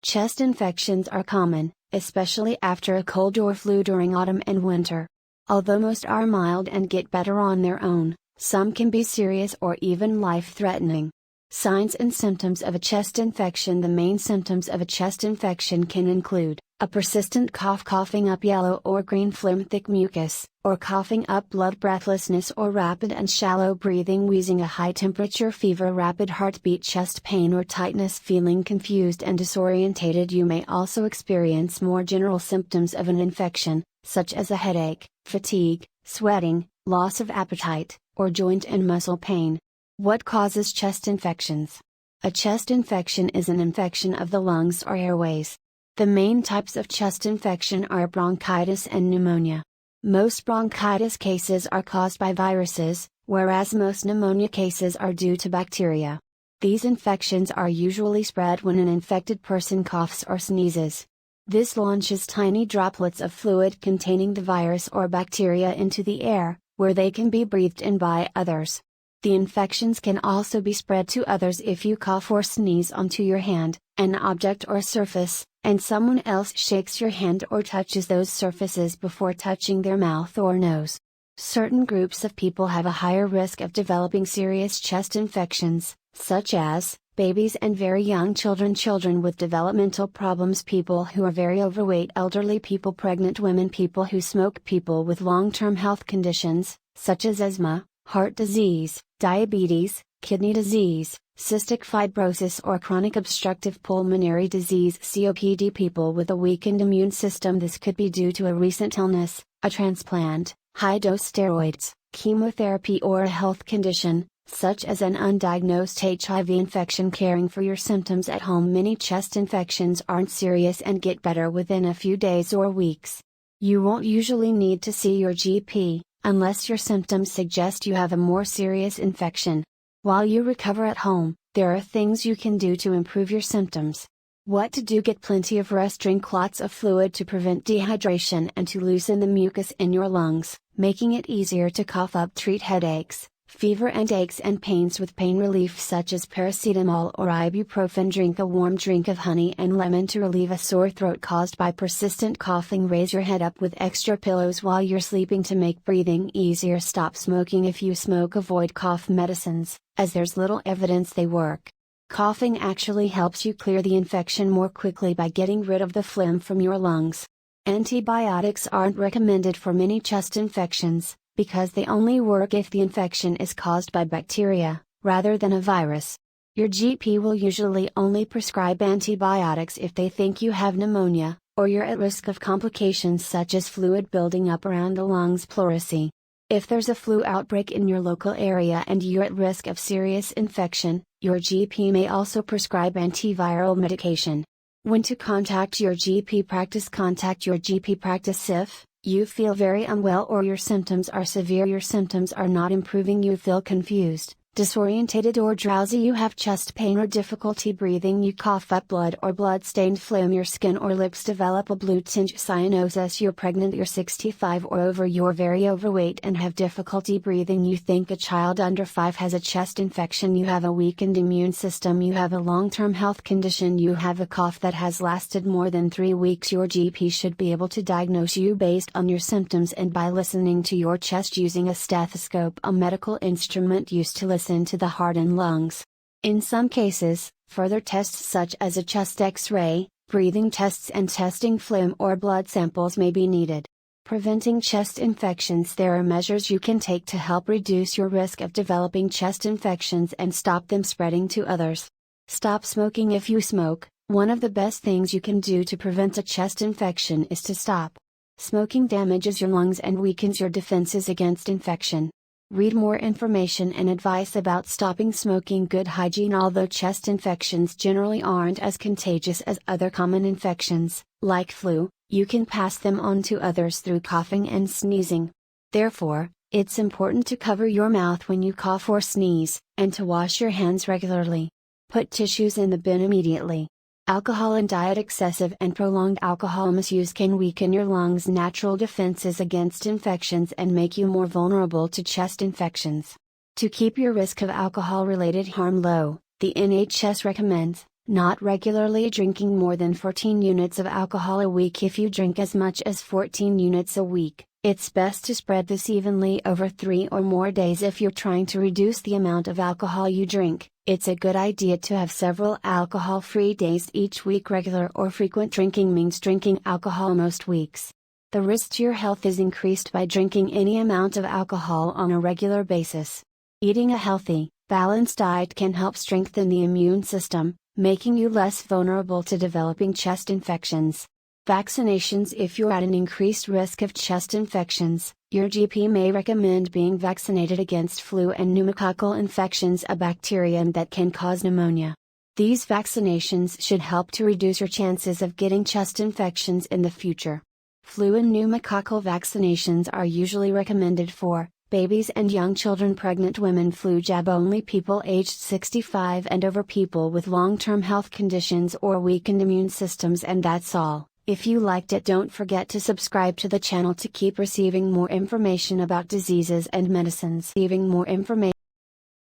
Chest infections are common, especially after a cold or flu during autumn and winter. Although most are mild and get better on their own, some can be serious or even life-threatening. Signs and symptoms of a chest infection. The main symptoms of a chest infection can include a persistent cough, coughing up yellow or green phlegm, thick mucus, or coughing up blood, breathlessness or rapid and shallow breathing, wheezing, a high temperature, fever, rapid heartbeat, chest pain or tightness, feeling confused and disorientated. You may also experience more general symptoms of an infection, such as a headache, fatigue, sweating, loss of appetite, or joint and muscle pain. What causes chest infections? A chest infection is an infection of the lungs or airways. The main types of chest infection are bronchitis and pneumonia. Most bronchitis cases are caused by viruses, whereas most pneumonia cases are due to bacteria. These infections are usually spread when an infected person coughs or sneezes. This launches tiny droplets of fluid containing the virus or bacteria into the air, where they can be breathed in by others. The infections can also be spread to others if you cough or sneeze onto your hand, an object or surface, and someone else shakes your hand or touches those surfaces before touching their mouth or nose. Certain groups of people have a higher risk of developing serious chest infections, such as babies and very young children, children with developmental problems, people who are very overweight, elderly people, pregnant women, people who smoke, people with long-term health conditions, such as asthma, heart disease, diabetes, kidney disease, cystic fibrosis or chronic obstructive pulmonary disease (COPD), people with a weakened immune system. This could be due to a recent illness, a transplant, high-dose steroids, chemotherapy, or a health condition, such as an undiagnosed HIV infection. Caring for your symptoms at home. Many chest infections aren't serious and get better within a few days or weeks. You won't usually need to see your GP, unless your symptoms suggest you have a more serious infection. While you recover at home, there are things you can do to improve your symptoms. What to do: get plenty of rest, drink lots of fluid to prevent dehydration and to loosen the mucus in your lungs, making it easier to cough up. Treat headaches, fever and aches and pains with pain relief such as paracetamol or ibuprofen. Drink a warm drink of honey and lemon to relieve a sore throat caused by persistent coughing. Raise your head up with extra pillows while you're sleeping to make breathing easier. Stop smoking. If you smoke, avoid cough medicines, as there's little evidence they work. Coughing actually helps you clear the infection more quickly by getting rid of the phlegm from your lungs. Antibiotics aren't recommended for many chest infections, because they only work if the infection is caused by bacteria, rather than a virus. Your GP will usually only prescribe antibiotics if they think you have pneumonia, or you're at risk of complications such as fluid building up around the lungs, pleurisy. If there's a flu outbreak in your local area and you're at risk of serious infection, your GP may also prescribe antiviral medication. When to contact your GP practice: contact your GP practice if you feel very unwell or your symptoms are severe, your symptoms are not improving, you feel confused, disorientated or drowsy, you have chest pain or difficulty breathing, you cough up blood or blood-stained phlegm, your skin or lips develop a blue tinge, cyanosis, you're pregnant, you're 65 or over, you're very overweight and have difficulty breathing, you think a child under 5 has a chest infection, you have a weakened immune system, you have a long-term health condition, you have a cough that has lasted more than 3 weeks, your GP should be able to diagnose you based on your symptoms and by listening to your chest using a stethoscope, a medical instrument used to listen to the heart and lungs. In some cases, further tests such as a chest X-ray, breathing tests and testing phlegm or blood samples may be needed. Preventing chest infections: there are measures you can take to help reduce your risk of developing chest infections and stop them spreading to others. Stop smoking. If you smoke, one of the best things you can do to prevent a chest infection is to stop. Smoking damages your lungs and weakens your defenses against infection. Read more information and advice about stopping smoking. Good hygiene: although chest infections generally aren't as contagious as other common infections, like flu, you can pass them on to others through coughing and sneezing. Therefore, it's important to cover your mouth when you cough or sneeze, and to wash your hands regularly. Put tissues in the bin immediately. Alcohol and diet: excessive and prolonged alcohol misuse can weaken your lungs' natural defenses against infections and make you more vulnerable to chest infections. To keep your risk of alcohol-related harm low, the NHS recommends Not regularly drinking more than 14 units of alcohol a week. If you drink as much as 14 units a week, it's best to spread this evenly over 3 or more days. If you're trying to reduce the amount of alcohol you drink, it's a good idea to have several alcohol-free days each week. Regular or frequent drinking means drinking alcohol most weeks. The risk to your health is increased by drinking any amount of alcohol on a regular basis. Eating a healthy, balanced diet can help strengthen the immune system, making you less vulnerable to developing chest infections. Vaccinations. If you're at an increased risk of chest infections, your GP may recommend being vaccinated against flu and pneumococcal infections, a bacterium that can cause pneumonia. These vaccinations should help to reduce your chances of getting chest infections in the future. Flu and pneumococcal vaccinations are usually recommended for babies and young children, pregnant women, flu jab only, people aged 65 and over, people with long-term health conditions or weakened immune systems. And that's all. If you liked it, don't forget to subscribe to the channel to keep receiving more information about diseases and medicines. Receiving more information